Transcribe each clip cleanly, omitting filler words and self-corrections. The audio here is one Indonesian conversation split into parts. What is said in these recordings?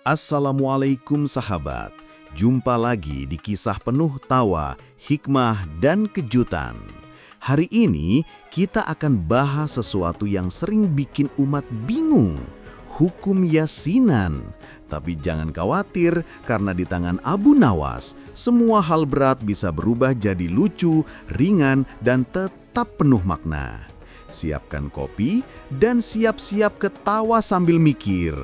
Assalamualaikum sahabat, jumpa lagi di kisah penuh tawa, hikmah, dan kejutan. Hari ini kita akan bahas sesuatu yang sering bikin umat bingung, hukum yasinan. Tapi jangan khawatir karena di tangan Abu Nawas, semua hal berat bisa berubah jadi lucu, ringan, dan tetap penuh makna. Siapkan kopi dan siap-siap ketawa sambil mikir.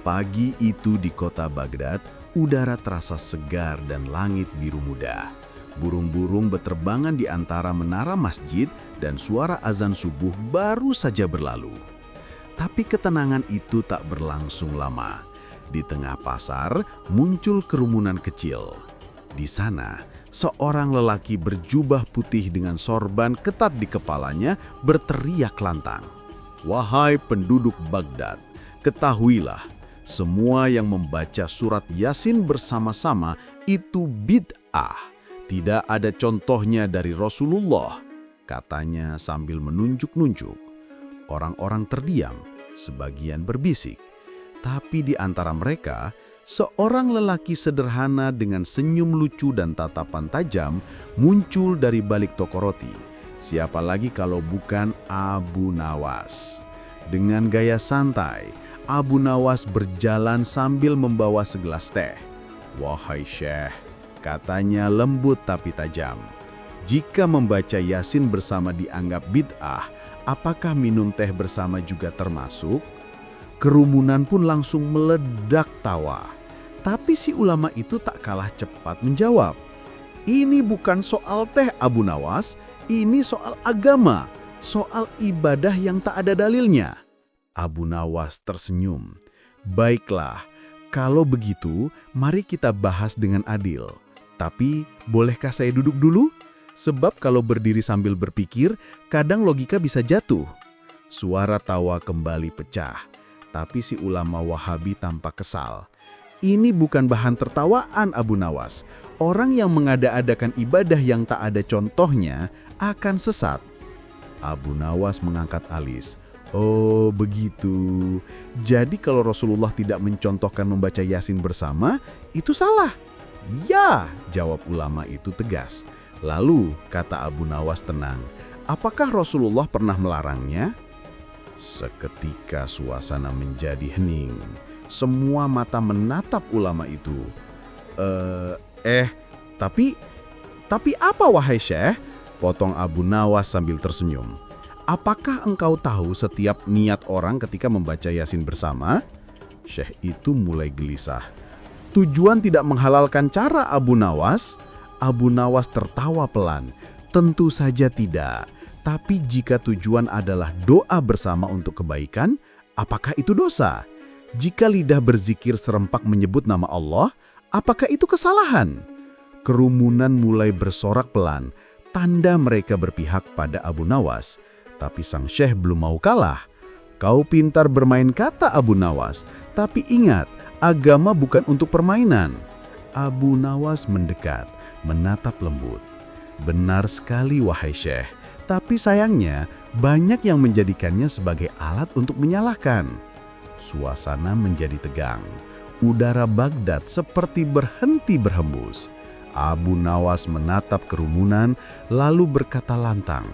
Pagi itu di kota Baghdad, udara terasa segar dan langit biru muda. Burung-burung beterbangan di antara menara masjid dan suara azan subuh baru saja berlalu. Tapi ketenangan itu tak berlangsung lama. Di tengah pasar muncul kerumunan kecil. Di sana, seorang lelaki berjubah putih dengan sorban ketat di kepalanya berteriak lantang. "Wahai penduduk Baghdad, ketahuilah, semua yang membaca surat Yasin bersama-sama itu bid'ah. Tidak ada contohnya dari Rasulullah," katanya sambil menunjuk-nunjuk. Orang-orang terdiam, sebagian berbisik. Tapi di antara mereka, seorang lelaki sederhana dengan senyum lucu dan tatapan tajam muncul dari balik toko roti. Siapa lagi kalau bukan Abu Nawas. Dengan gaya santai, Abu Nawas berjalan sambil membawa segelas teh. "Wahai Syekh," katanya lembut tapi tajam. "Jika membaca Yasin bersama dianggap bid'ah, apakah minum teh bersama juga termasuk?" Kerumunan pun langsung meledak tawa. Tapi si ulama itu tak kalah cepat menjawab. "Ini bukan soal teh, Abu Nawas. Ini soal agama, soal ibadah yang tak ada dalilnya." Abu Nawas tersenyum. "Baiklah, kalau begitu mari kita bahas dengan adil. Tapi bolehkah saya duduk dulu? Sebab kalau berdiri sambil berpikir, kadang logika bisa jatuh." Suara tawa kembali pecah, tapi si ulama Wahabi tampak kesal. "Ini bukan bahan tertawaan, Abu Nawas. Orang yang mengada-adakan ibadah yang tak ada contohnya akan sesat." Abu Nawas mengangkat alis. "Oh begitu. Jadi kalau Rasulullah tidak mencontohkan membaca Yasin bersama, itu salah?" "Ya," jawab ulama itu tegas. "Lalu," kata Abu Nawas tenang, "apakah Rasulullah pernah melarangnya?" Seketika suasana menjadi hening. Semua mata menatap ulama itu. Tapi apa wahai Syekh?" potong Abu Nawas sambil tersenyum. "Apakah engkau tahu setiap niat orang ketika membaca Yasin bersama?" Syekh itu mulai gelisah. "Tujuan tidak menghalalkan cara, Abu Nawas?" Abu Nawas tertawa pelan. "Tentu saja tidak. Tapi jika tujuan adalah doa bersama untuk kebaikan, apakah itu dosa? Jika lidah berzikir serempak menyebut nama Allah, apakah itu kesalahan?" Kerumunan mulai bersorak pelan, tanda mereka berpihak pada Abu Nawas. Tapi sang Syekh belum mau kalah. "Kau pintar bermain kata, Abu Nawas. Tapi ingat, agama bukan untuk permainan." Abu Nawas mendekat, menatap lembut. "Benar sekali wahai Syekh. Tapi sayangnya banyak yang menjadikannya sebagai alat untuk menyalahkan." Suasana menjadi tegang. Udara Baghdad seperti berhenti berhembus. Abu Nawas menatap kerumunan lalu berkata lantang,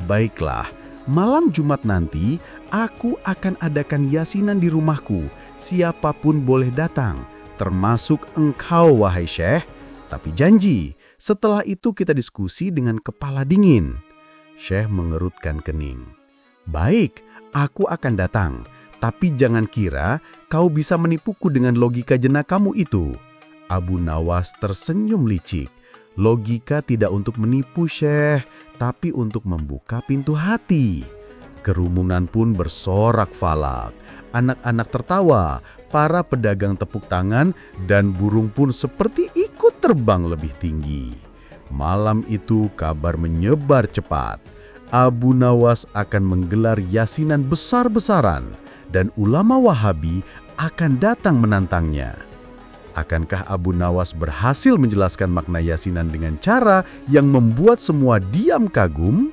"Baiklah, malam Jumat nanti aku akan adakan yasinan di rumahku. Siapapun boleh datang, termasuk engkau wahai Syekh. Tapi janji, setelah itu kita diskusi dengan kepala dingin." Syekh mengerutkan kening. "Baik, aku akan datang. Tapi jangan kira kau bisa menipuku dengan logika jenakamu itu." Abu Nawas tersenyum licik. "Logika tidak untuk menipu Syekh, tapi untuk membuka pintu hati." Kerumunan pun bersorak falak. Anak-anak tertawa, para pedagang tepuk tangan, dan burung pun seperti ikut terbang lebih tinggi. Malam itu kabar menyebar cepat. Abu Nawas akan menggelar yasinan besar-besaran, dan ulama Wahabi akan datang menantangnya. Akankah Abu Nawas berhasil menjelaskan makna yasinan dengan cara yang membuat semua diam kagum?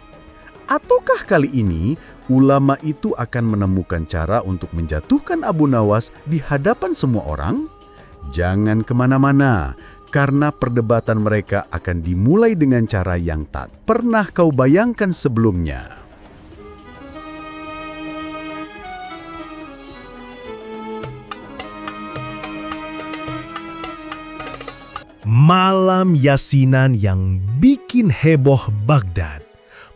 Ataukah kali ini ulama itu akan menemukan cara untuk menjatuhkan Abu Nawas di hadapan semua orang? Jangan kemana-mana, karena perdebatan mereka akan dimulai dengan cara yang tak pernah kau bayangkan sebelumnya. Malam Yasinan yang bikin heboh Baghdad.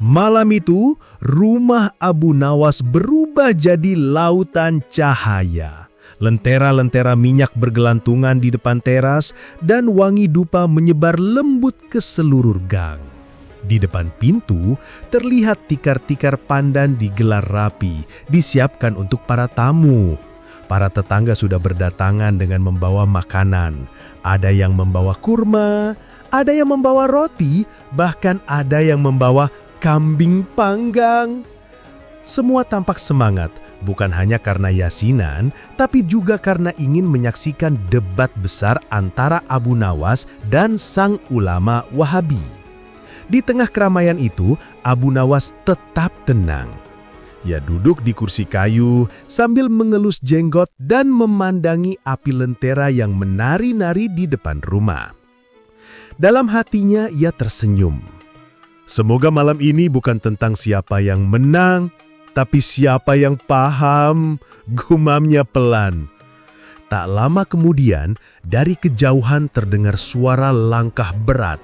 Malam itu, rumah Abu Nawas berubah jadi lautan cahaya. Lentera-lentera minyak bergelantungan di depan teras dan wangi dupa menyebar lembut ke seluruh gang. Di depan pintu, terlihat tikar-tikar pandan digelar rapi, disiapkan untuk para tamu. Para tetangga sudah berdatangan dengan membawa makanan. Ada yang membawa kurma, ada yang membawa roti, bahkan ada yang membawa kambing panggang. Semua tampak semangat, bukan hanya karena Yasinan, tapi juga karena ingin menyaksikan debat besar antara Abu Nawas dan sang ulama Wahabi. Di tengah keramaian itu, Abu Nawas tetap tenang. Ia duduk di kursi kayu sambil mengelus jenggot dan memandangi api lentera yang menari-nari di depan rumah. Dalam hatinya ia tersenyum. Semoga malam ini bukan tentang siapa yang menang, tapi siapa yang paham, gumamnya pelan. Tak lama kemudian, dari kejauhan terdengar suara langkah berat.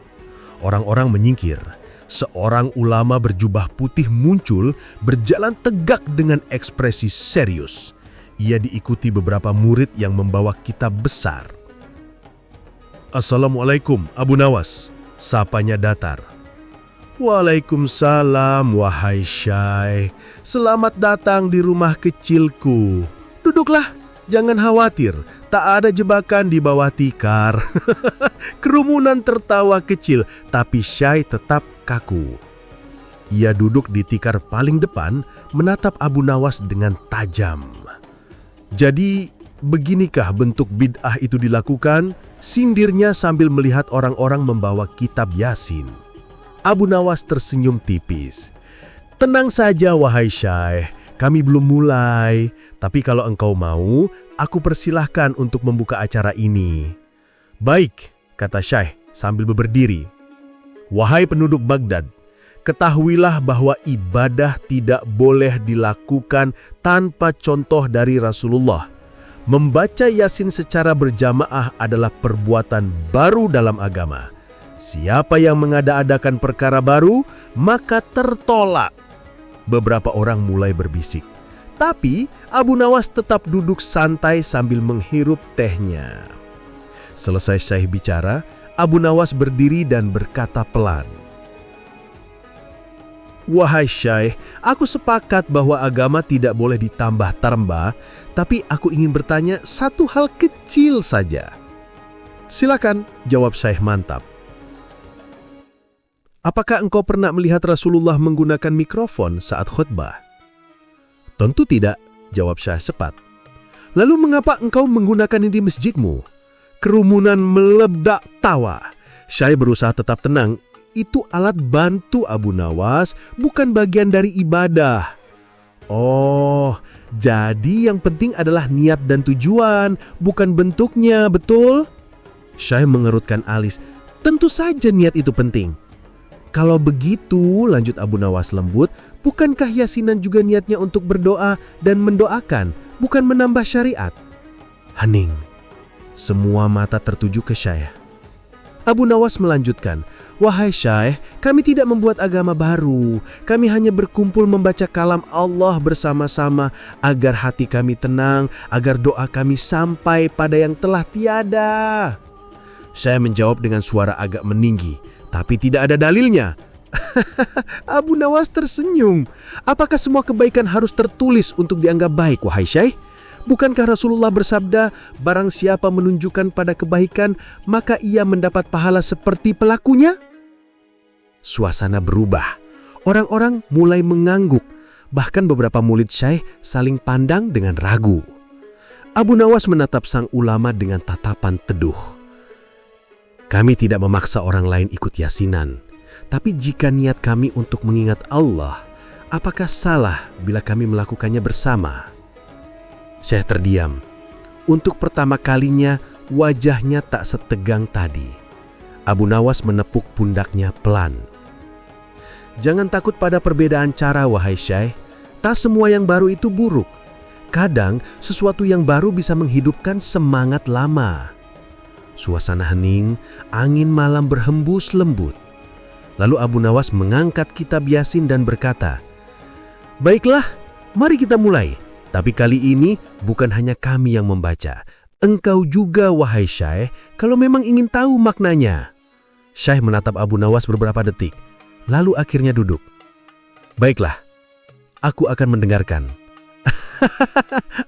Orang-orang menyingkir. Seorang ulama berjubah putih muncul, berjalan tegak dengan ekspresi serius. Ia diikuti beberapa murid yang membawa kitab besar. "Assalamualaikum, Abu Nawas," sapanya datar. "Waalaikumsalam, wahai Syekh. Selamat datang di rumah kecilku. Duduklah, jangan khawatir, tak ada jebakan di bawah tikar." Kerumunan tertawa kecil, tapi Syekh tetap kaku. Ia duduk di tikar paling depan, menatap Abu Nawas dengan tajam. "Jadi, beginikah bentuk bid'ah itu dilakukan?" sindirnya sambil melihat orang-orang membawa kitab Yasin. Abu Nawas tersenyum tipis. "Tenang saja, wahai Syekh, kami belum mulai. Tapi kalau engkau mau, aku persilahkan untuk membuka acara ini." "Baik," kata Syekh sambil berdiri. "Wahai penduduk Baghdad, ketahuilah bahwa ibadah tidak boleh dilakukan tanpa contoh dari Rasulullah. Membaca Yasin secara berjamaah adalah perbuatan baru dalam agama. Siapa yang mengada-adakan perkara baru, maka tertolak." Beberapa orang mulai berbisik. Tapi Abu Nawas tetap duduk santai sambil menghirup tehnya. Selesai Syekh bicara, Abu Nawas berdiri dan berkata pelan, "Wahai Syekh, aku sepakat bahwa agama tidak boleh ditambah-tambah, tapi aku ingin bertanya satu hal kecil saja." "Silakan," jawab Syekh mantap. "Apakah engkau pernah melihat Rasulullah menggunakan mikrofon saat khutbah?" "Tentu tidak," jawab Syekh cepat. "Lalu mengapa engkau menggunakannya di masjidmu?" Kerumunan meledak tawa. Syekh berusaha tetap tenang. "Itu alat bantu Abu Nawas, bukan bagian dari ibadah." "Oh, jadi yang penting adalah niat dan tujuan, bukan bentuknya, betul?" Syekh mengerutkan alis. "Tentu saja niat itu penting." "Kalau begitu," lanjut Abu Nawas lembut, "bukankah Yasinan juga niatnya untuk berdoa dan mendoakan, bukan menambah syariat?" Hening. Semua mata tertuju ke Syekh. Abu Nawas melanjutkan, "Wahai Syekh, kami tidak membuat agama baru. Kami hanya berkumpul membaca kalam Allah bersama-sama agar hati kami tenang, agar doa kami sampai pada yang telah tiada." Syekh menjawab dengan suara agak meninggi, "Tapi tidak ada dalilnya." Abu Nawas tersenyum. "Apakah semua kebaikan harus tertulis untuk dianggap baik, wahai Syekh? Bukankah Rasulullah bersabda, barang siapa menunjukkan pada kebaikan, maka ia mendapat pahala seperti pelakunya?" Suasana berubah. Orang-orang mulai mengangguk. Bahkan beberapa murid Syekh saling pandang dengan ragu. Abu Nawas menatap sang ulama dengan tatapan teduh. "Kami tidak memaksa orang lain ikut Yasinan. Tapi jika niat kami untuk mengingat Allah, apakah salah bila kami melakukannya bersama? Syekh terdiam. Untuk pertama kalinya, wajahnya tak setegang tadi. Abu Nawas menepuk pundaknya pelan. Jangan takut pada perbedaan cara, wahai Syekh. Tak semua yang baru itu buruk. Kadang, sesuatu yang baru bisa menghidupkan semangat lama. Suasana hening, angin malam berhembus lembut. Lalu Abu Nawas mengangkat kitab Yasin dan berkata, "Baiklah, mari kita mulai. Tapi kali ini bukan hanya kami yang membaca. Engkau juga, wahai Syekh, kalau memang ingin tahu maknanya." Syekh menatap Abu Nawas beberapa detik, lalu akhirnya duduk. "Baiklah, aku akan mendengarkan."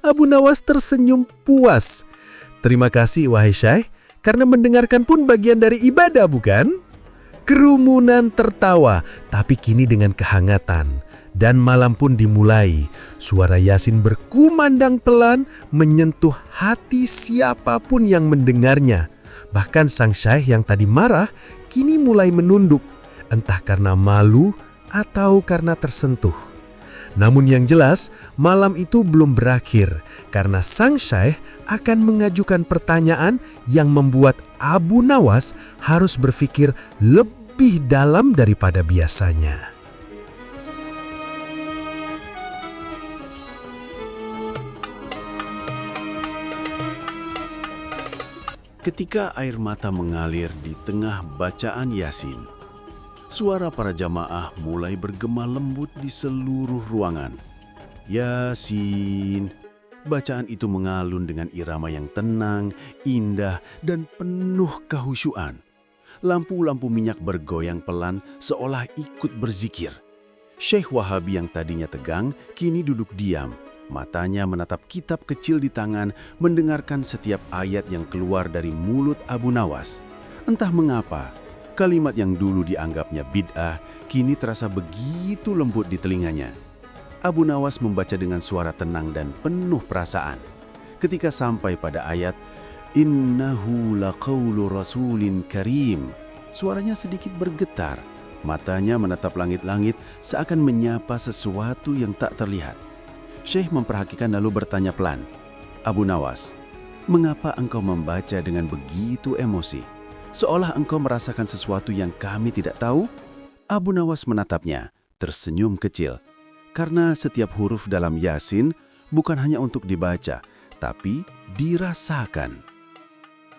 Abu Nawas tersenyum puas. "Terima kasih, wahai Syekh, karena mendengarkan pun bagian dari ibadah, bukan?" Kerumunan tertawa, tapi kini dengan kehangatan. Dan malam pun dimulai. Suara Yasin berkumandang pelan menyentuh hati siapapun yang mendengarnya. Bahkan sang syekh yang tadi marah, kini mulai menunduk. Entah karena malu atau karena tersentuh. Namun yang jelas, malam itu belum berakhir karena sang syekh akan mengajukan pertanyaan yang membuat Abu Nawas harus berpikir lebih dalam daripada biasanya. Ketika air mata mengalir di tengah bacaan Yasin, suara para jamaah mulai bergema lembut di seluruh ruangan. Yasin. Bacaan itu mengalun dengan irama yang tenang, indah, dan penuh kehusyuan. Lampu-lampu minyak bergoyang pelan seolah ikut berzikir. Syekh Wahabi yang tadinya tegang, kini duduk diam. Matanya menatap kitab kecil di tangan, mendengarkan setiap ayat yang keluar dari mulut Abu Nawas. Entah mengapa, kalimat yang dulu dianggapnya bid'ah, kini terasa begitu lembut di telinganya. Abu Nawas membaca dengan suara tenang dan penuh perasaan. Ketika sampai pada ayat, "Innahu laqaulu rasulin karim," suaranya sedikit bergetar. Matanya menatap langit-langit seakan menyapa sesuatu yang tak terlihat. Syekh memperhatikan lalu bertanya pelan, "Abu Nawas, mengapa engkau membaca dengan begitu emosi? Seolah engkau merasakan sesuatu yang kami tidak tahu?" Abu Nawas menatapnya, tersenyum kecil. Karena setiap huruf dalam Yasin bukan hanya untuk dibaca, tapi dirasakan.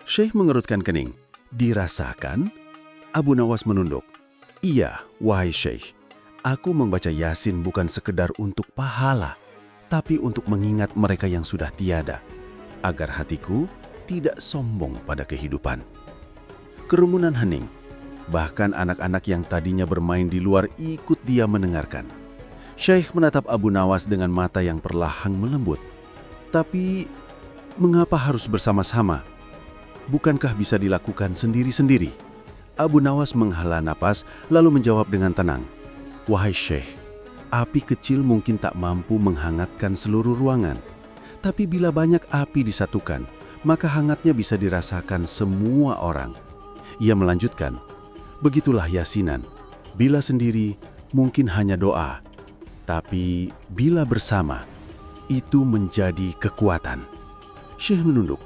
Syekh mengerutkan kening. "Dirasakan?" Abu Nawas menunduk. "Iya, wahai Syekh. Aku membaca Yasin bukan sekedar untuk pahala, tapi untuk mengingat mereka yang sudah tiada, agar hatiku tidak sombong pada kehidupan." Kerumunan hening. Bahkan anak-anak yang tadinya bermain di luar ikut dia mendengarkan. Syekh menatap Abu Nawas dengan mata yang perlahan melembut. "Tapi, mengapa harus bersama-sama? Bukankah bisa dilakukan sendiri-sendiri?" Abu Nawas menghela napas lalu menjawab dengan tenang, "Wahai Syekh, api kecil mungkin tak mampu menghangatkan seluruh ruangan. Tapi bila banyak api disatukan, maka hangatnya bisa dirasakan semua orang." Ia melanjutkan, "Begitulah yasinan. Bila sendiri, mungkin hanya doa. Tapi bila bersama, itu menjadi kekuatan." Syekh menunduk.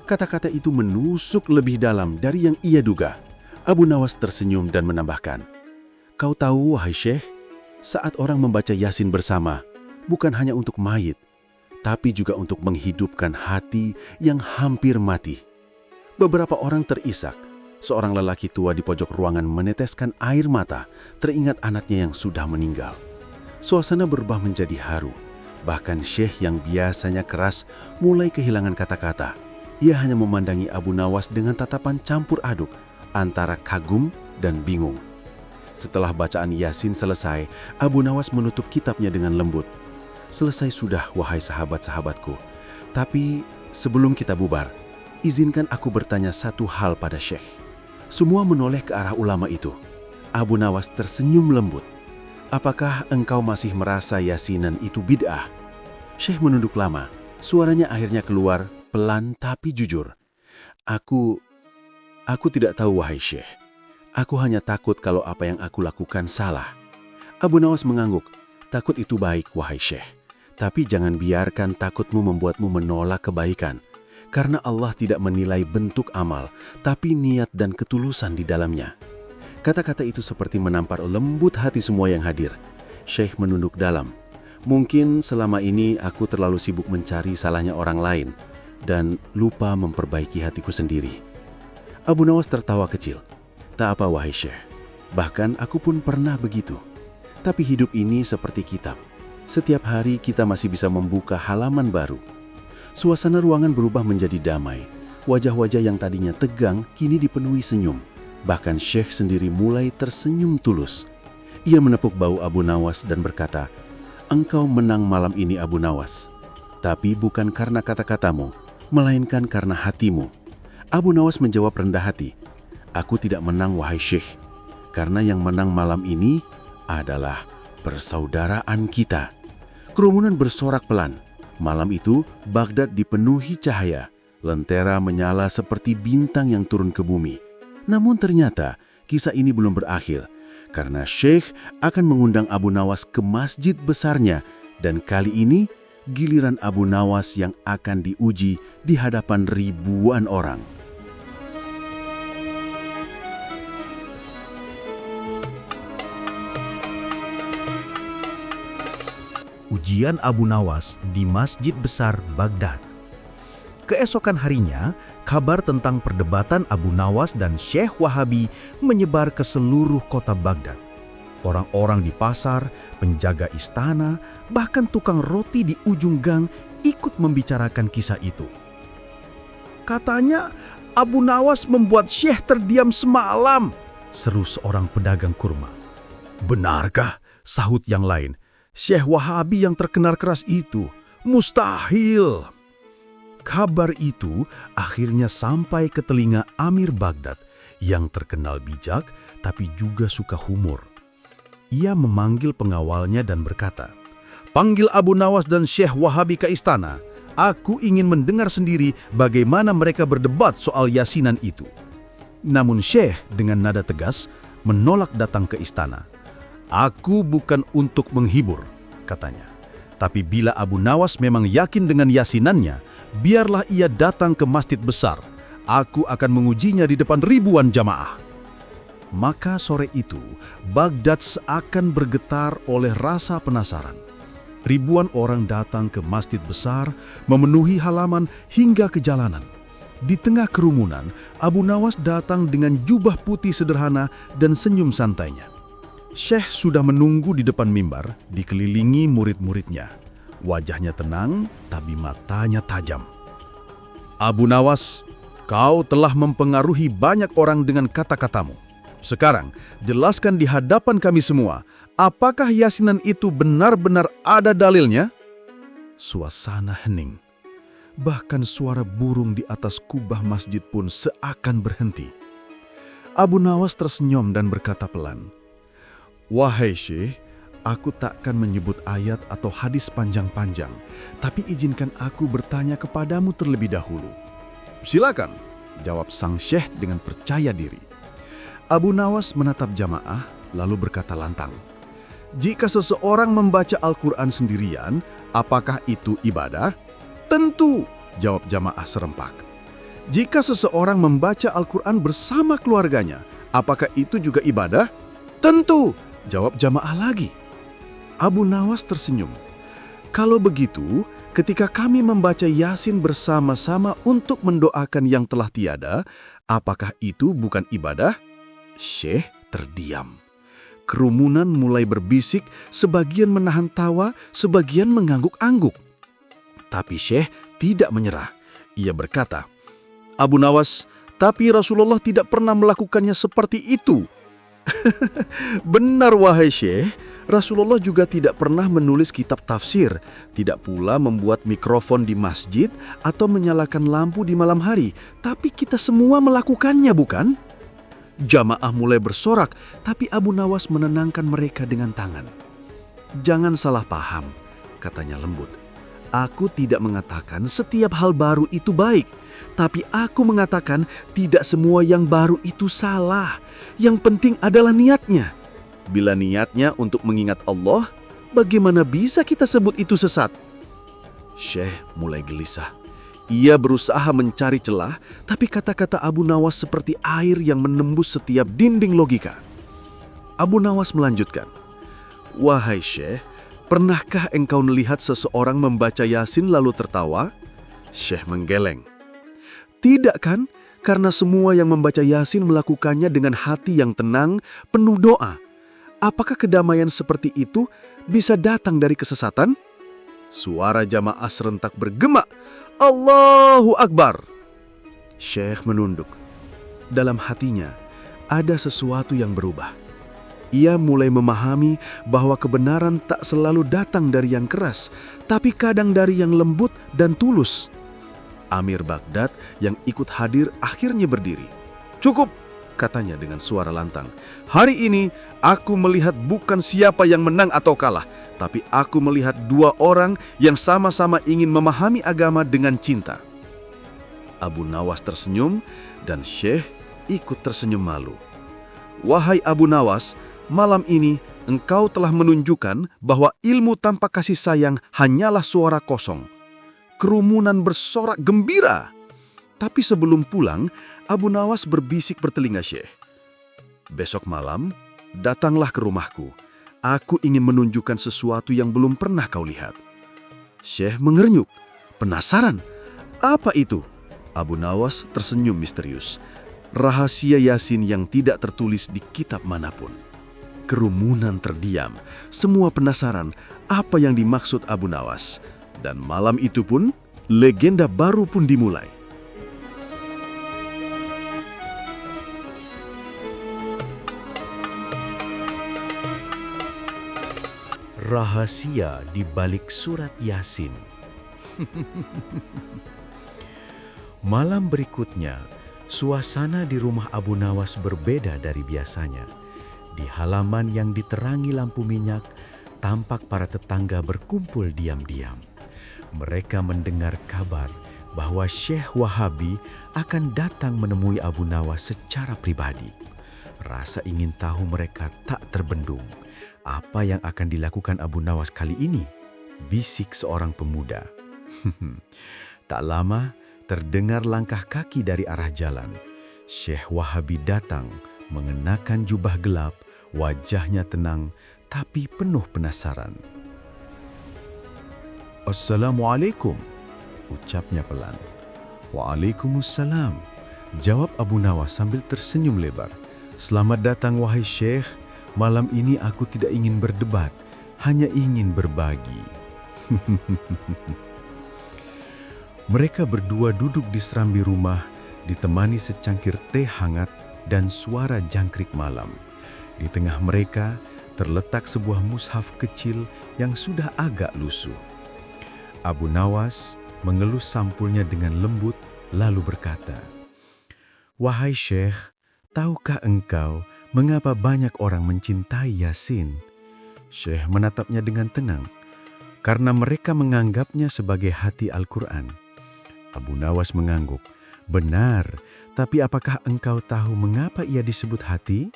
Kata-kata itu menusuk lebih dalam dari yang ia duga. Abu Nawas tersenyum dan menambahkan, "Kau tahu, wahai Syekh, saat orang membaca Yasin bersama, bukan hanya untuk mayit, tapi juga untuk menghidupkan hati yang hampir mati." Beberapa orang terisak. Seorang lelaki tua di pojok ruangan meneteskan air mata, teringat anaknya yang sudah meninggal. Suasana berubah menjadi haru. Bahkan Syekh yang biasanya keras mulai kehilangan kata-kata. Ia hanya memandangi Abu Nawas dengan tatapan campur aduk antara kagum dan bingung. Setelah bacaan Yasin selesai, Abu Nawas menutup kitabnya dengan lembut. "Selesai sudah, wahai sahabat-sahabatku. Tapi sebelum kita bubar, izinkan aku bertanya satu hal pada Syekh." Semua menoleh ke arah ulama itu. Abu Nawas tersenyum lembut. "Apakah engkau masih merasa Yasinan itu bid'ah?" Syekh menunduk lama. Suaranya akhirnya keluar, pelan tapi jujur. Aku tidak tahu, wahai Syekh. Aku hanya takut kalau apa yang aku lakukan salah." Abu Nawas mengangguk. Takut itu baik, wahai Syekh. Tapi jangan biarkan takutmu membuatmu menolak kebaikan. Karena Allah tidak menilai bentuk amal, tapi niat dan ketulusan di dalamnya. Kata-kata itu seperti menampar lembut hati semua yang hadir. Syekh menunduk dalam. Mungkin selama ini aku terlalu sibuk mencari salahnya orang lain dan lupa memperbaiki hatiku sendiri. Abu Nawas tertawa kecil. Tak apa, wahai Syekh. Bahkan aku pun pernah begitu. Tapi hidup ini seperti kitab. Setiap hari kita masih bisa membuka halaman baru. Suasana ruangan berubah menjadi damai. Wajah-wajah yang tadinya tegang kini dipenuhi senyum. Bahkan Syekh sendiri mulai tersenyum tulus. Ia menepuk bahu Abu Nawas dan berkata, "Engkau menang malam ini, Abu Nawas. Tapi bukan karena kata-katamu, melainkan karena hatimu." Abu Nawas menjawab rendah hati, "Aku tidak menang, wahai Syekh. Karena yang menang malam ini adalah persaudaraan kita." Kerumunan bersorak pelan. Malam itu, Baghdad dipenuhi cahaya. Lentera menyala seperti bintang yang turun ke bumi. Namun ternyata, kisah ini belum berakhir. Karena Syekh akan mengundang Abu Nawas ke masjid besarnya. Dan kali ini, giliran Abu Nawas yang akan diuji di hadapan ribuan orang. Ujian Abu Nawas di Masjid Besar Baghdad. Keesokan harinya, kabar tentang perdebatan Abu Nawas dan Syekh Wahabi menyebar ke seluruh kota Baghdad. Orang-orang di pasar, penjaga istana, bahkan tukang roti di ujung gang ikut membicarakan kisah itu. "Katanya Abu Nawas membuat Syekh terdiam semalam," seru seorang pedagang kurma. "Benarkah?" sahut yang lain. "Syekh Wahabi yang terkenal keras itu, mustahil." Kabar itu akhirnya sampai ke telinga Amir Baghdad yang terkenal bijak tapi juga suka humor. Ia memanggil pengawalnya dan berkata, "Panggil Abu Nawas dan Syekh Wahabi ke istana. Aku ingin mendengar sendiri bagaimana mereka berdebat soal yasinan itu." Namun Syekh dengan nada tegas menolak datang ke istana. "Aku bukan untuk menghibur," katanya. "Tapi bila Abu Nawas memang yakin dengan yasinannya, biarlah ia datang ke masjid besar. Aku akan mengujinya di depan ribuan jamaah." Maka sore itu, Baghdad seakan bergetar oleh rasa penasaran. Ribuan orang datang ke masjid besar, memenuhi halaman hingga ke jalanan. Di tengah kerumunan, Abu Nawas datang dengan jubah putih sederhana dan senyum santainya. Syekh sudah menunggu di depan mimbar, dikelilingi murid-muridnya. Wajahnya tenang, tapi matanya tajam. "Abu Nawas, kau telah mempengaruhi banyak orang dengan kata-katamu. Sekarang, jelaskan di hadapan kami semua, apakah yasinan itu benar-benar ada dalilnya?" Suasana hening. Bahkan suara burung di atas kubah masjid pun seakan berhenti. Abu Nawas tersenyum dan berkata pelan, "Wahai Syekh, aku takkan menyebut ayat atau hadis panjang-panjang, tapi izinkan aku bertanya kepadamu terlebih dahulu." "Silakan," jawab sang Syekh dengan percaya diri. Abu Nawas menatap jamaah, lalu berkata lantang, "Jika seseorang membaca Al-Quran sendirian, apakah itu ibadah?" "Tentu," jawab jamaah serempak. "Jika seseorang membaca Al-Quran bersama keluarganya, apakah itu juga ibadah?" "Tentu," jawab jamaah lagi. Abu Nawas tersenyum. "Kalau begitu, ketika kami membaca Yasin bersama-sama untuk mendoakan yang telah tiada, apakah itu bukan ibadah?" Syekh terdiam. Kerumunan mulai berbisik, sebagian menahan tawa, sebagian mengangguk-angguk. Tapi Syekh tidak menyerah. Ia berkata, "Abu Nawas, tapi Rasulullah tidak pernah melakukannya seperti itu." "Benar, wahai Syekh. Rasulullah juga tidak pernah menulis kitab tafsir, tidak pula membuat mikrofon di masjid atau menyalakan lampu di malam hari. Tapi kita semua melakukannya, bukan?" Jamaah mulai bersorak, tapi Abu Nawas menenangkan mereka dengan tangan. "Jangan salah paham," katanya lembut. "Aku tidak mengatakan setiap hal baru itu baik, tapi aku mengatakan tidak semua yang baru itu salah. Yang penting adalah niatnya. Bila niatnya untuk mengingat Allah, Bagaimana bisa kita sebut itu sesat? Syekh mulai gelisah. Ia berusaha mencari celah, tapi kata-kata Abu Nawas seperti air yang menembus setiap dinding logika. Abu Nawas melanjutkan, "Wahai Syekh, pernahkah engkau melihat seseorang membaca Yasin lalu tertawa?" Syekh menggeleng. "Tidak kan? Karena semua yang membaca Yasin melakukannya dengan hati yang tenang, penuh doa. Apakah kedamaian seperti itu bisa datang dari kesesatan?" Suara jamaah serentak bergema, "Allahu Akbar!" Syekh menunduk. Dalam hatinya, ada sesuatu yang berubah. Ia mulai memahami bahwa kebenaran tak selalu datang dari yang keras, tapi kadang dari yang lembut dan tulus. Amir Baghdad yang ikut hadir akhirnya berdiri. "Cukup," katanya dengan suara lantang. "Hari ini aku melihat bukan siapa yang menang atau kalah, tapi aku melihat dua orang yang sama-sama ingin memahami agama dengan cinta." Abu Nawas tersenyum dan Syekh ikut tersenyum malu. "Wahai Abu Nawas, malam ini engkau telah menunjukkan bahwa ilmu tanpa kasih sayang hanyalah suara kosong." Kerumunan bersorak gembira. Tapi sebelum pulang, Abu Nawas berbisik bertelinga Syekh. "Besok malam, datanglah ke rumahku. Aku ingin menunjukkan sesuatu yang belum pernah kau lihat." Syekh mengernyuk, penasaran. "Apa itu?" Abu Nawas tersenyum misterius. "Rahasia Yasin yang tidak tertulis di kitab manapun." Kerumunan terdiam, semua penasaran apa yang dimaksud Abu Nawas. Dan malam itu pun, legenda baru pun dimulai. Rahasia di balik surat Yasin. Malam berikutnya, suasana di rumah Abu Nawas berbeda dari biasanya. Di halaman yang diterangi lampu minyak, tampak para tetangga berkumpul diam-diam. Mereka mendengar kabar bahwa Syekh Wahabi akan datang menemui Abu Nawas secara pribadi. Rasa ingin tahu mereka tak terbendung. Apa yang akan dilakukan Abu Nawas kali ini? Bisik seorang pemuda. Tak lama, terdengar langkah kaki dari arah jalan. Syekh Wahabi datang mengenakan jubah gelap, wajahnya tenang tapi penuh penasaran. "Assalamualaikum," ucapnya pelan. "Waalaikumsalam," jawab Abu Nawas sambil tersenyum lebar. "Selamat datang wahai Syekh. Malam ini aku tidak ingin berdebat, hanya ingin berbagi." Mereka berdua duduk di serambi rumah, ditemani secangkir teh hangat dan suara jangkrik malam. Di tengah mereka terletak sebuah mushaf kecil yang sudah agak lusuh. Abu Nawas mengelus sampulnya dengan lembut, lalu berkata, "Wahai Syekh, tahukah engkau mengapa banyak orang mencintai Yasin?" Syekh menatapnya dengan tenang, "Karena mereka menganggapnya sebagai hati Al-Quran." Abu Nawas mengangguk, "Benar, tapi apakah engkau tahu mengapa ia disebut hati?"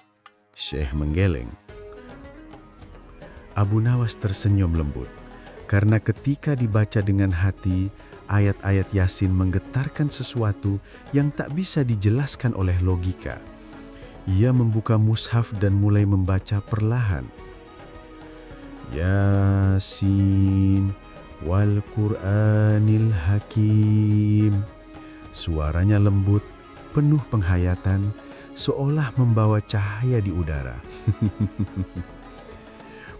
Syekh menggeleng. Abu Nawas tersenyum lembut. Karena ketika dibaca dengan hati, ayat-ayat Yasin menggetarkan sesuatu yang tak bisa dijelaskan oleh logika. Ia membuka mushaf dan mulai membaca perlahan. "Yasin wal Qur'anil Hakim." Suaranya lembut, penuh penghayatan, seolah membawa cahaya di udara.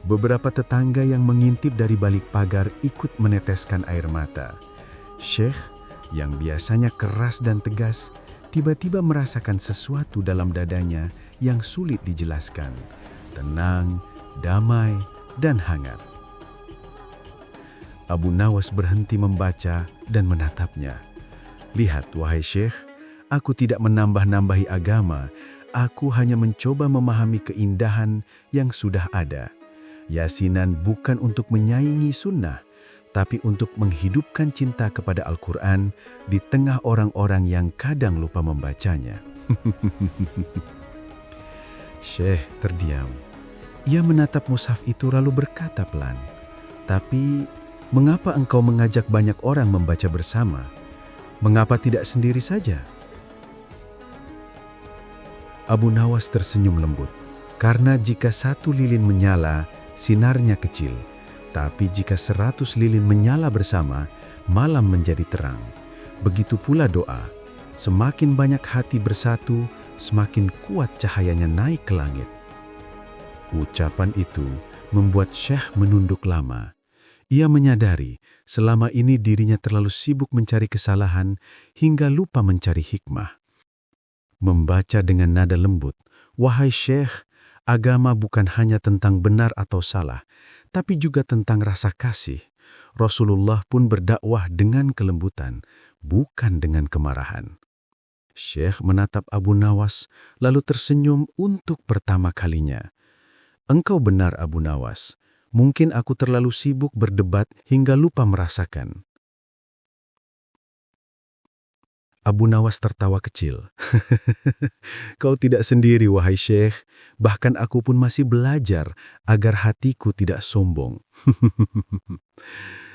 Beberapa tetangga yang mengintip dari balik pagar ikut meneteskan air mata. Syekh, yang biasanya keras dan tegas, tiba-tiba merasakan sesuatu dalam dadanya yang sulit dijelaskan. Tenang, damai, dan hangat. Abu Nawas berhenti membaca dan menatapnya. "Lihat, wahai Syekh, aku tidak menambah-nambahi agama, aku hanya mencoba memahami keindahan yang sudah ada. Yasinan bukan untuk menyaingi sunnah, tapi untuk menghidupkan cinta kepada Al-Quran di tengah orang-orang yang kadang lupa membacanya." Syekh terdiam. Ia menatap mushaf itu lalu berkata pelan, "Tapi, mengapa engkau mengajak banyak orang membaca bersama? Mengapa tidak sendiri saja?" Abu Nawas tersenyum lembut, karena jika satu lilin menyala, sinarnya kecil. Tapi jika 100 lilin menyala bersama, malam menjadi terang. Begitu pula doa. Semakin banyak hati bersatu, semakin kuat cahayanya naik ke langit. Ucapan itu membuat Syekh menunduk lama. Ia menyadari selama ini dirinya terlalu sibuk mencari kesalahan hingga lupa mencari hikmah. Membaca dengan nada lembut, "Wahai Syekh, agama bukan hanya tentang benar atau salah, tapi juga tentang rasa kasih. Rasulullah pun berdakwah dengan kelembutan, bukan dengan kemarahan." Syekh menatap Abu Nawas, lalu tersenyum untuk pertama kalinya. "Engkau benar, Abu Nawas. Mungkin aku terlalu sibuk berdebat hingga lupa merasakan." Abu Nawas tertawa kecil. "Kau tidak sendiri, wahai Syekh. Bahkan aku pun masih belajar agar hatiku tidak sombong."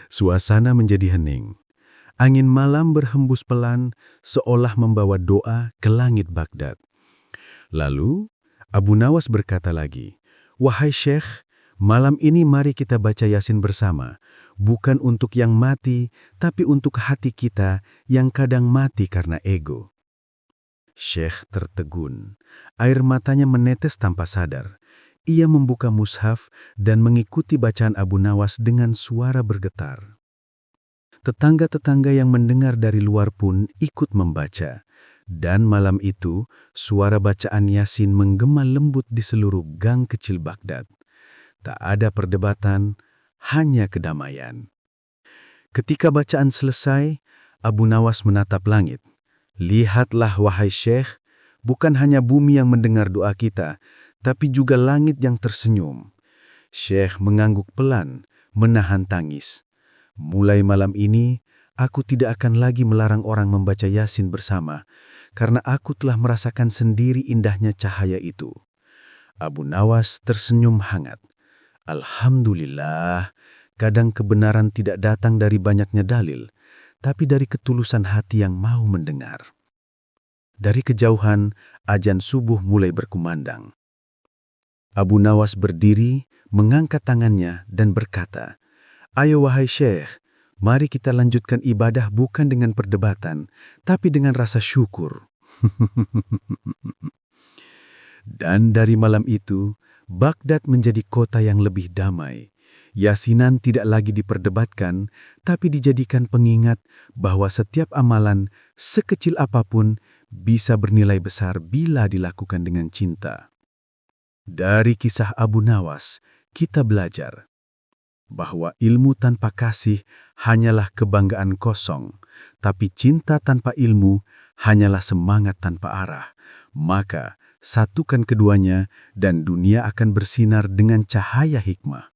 Suasana menjadi hening. Angin malam berhembus pelan, seolah membawa doa ke langit Baghdad. Lalu, Abu Nawas berkata lagi, "Wahai Syekh, malam ini mari kita baca Yasin bersama, bukan untuk yang mati, tapi untuk hati kita yang kadang mati karena ego." Syekh tertegun. Air matanya menetes tanpa sadar. Ia membuka mushaf dan mengikuti bacaan Abu Nawas dengan suara bergetar. Tetangga-tetangga yang mendengar dari luar pun ikut membaca. Dan malam itu, suara bacaan Yasin menggema lembut di seluruh gang kecil Baghdad. Tak ada perdebatan, hanya kedamaian. Ketika bacaan selesai, Abu Nawas menatap langit. "Lihatlah wahai Syekh, bukan hanya bumi yang mendengar doa kita, tapi juga langit yang tersenyum." Syekh mengangguk pelan, menahan tangis. "Mulai malam ini, aku tidak akan lagi melarang orang membaca Yasin bersama, karena aku telah merasakan sendiri indahnya cahaya itu." Abu Nawas tersenyum hangat. "Alhamdulillah, kadang kebenaran tidak datang dari banyaknya dalil, tapi dari ketulusan hati yang mau mendengar." Dari kejauhan, azan subuh mulai berkumandang. Abu Nawas berdiri, mengangkat tangannya dan berkata, "Ayo wahai Syekh, mari kita lanjutkan ibadah bukan dengan perdebatan, tapi dengan rasa syukur." Dan dari malam itu, Baghdad menjadi kota yang lebih damai. Yasinan tidak lagi diperdebatkan, tapi dijadikan pengingat bahwa setiap amalan, sekecil apapun, bisa bernilai besar bila dilakukan dengan cinta. Dari kisah Abu Nawas, kita belajar bahwa ilmu tanpa kasih hanyalah kebanggaan kosong, tapi cinta tanpa ilmu hanyalah semangat tanpa arah. Maka, satukan keduanya dan dunia akan bersinar dengan cahaya hikmah.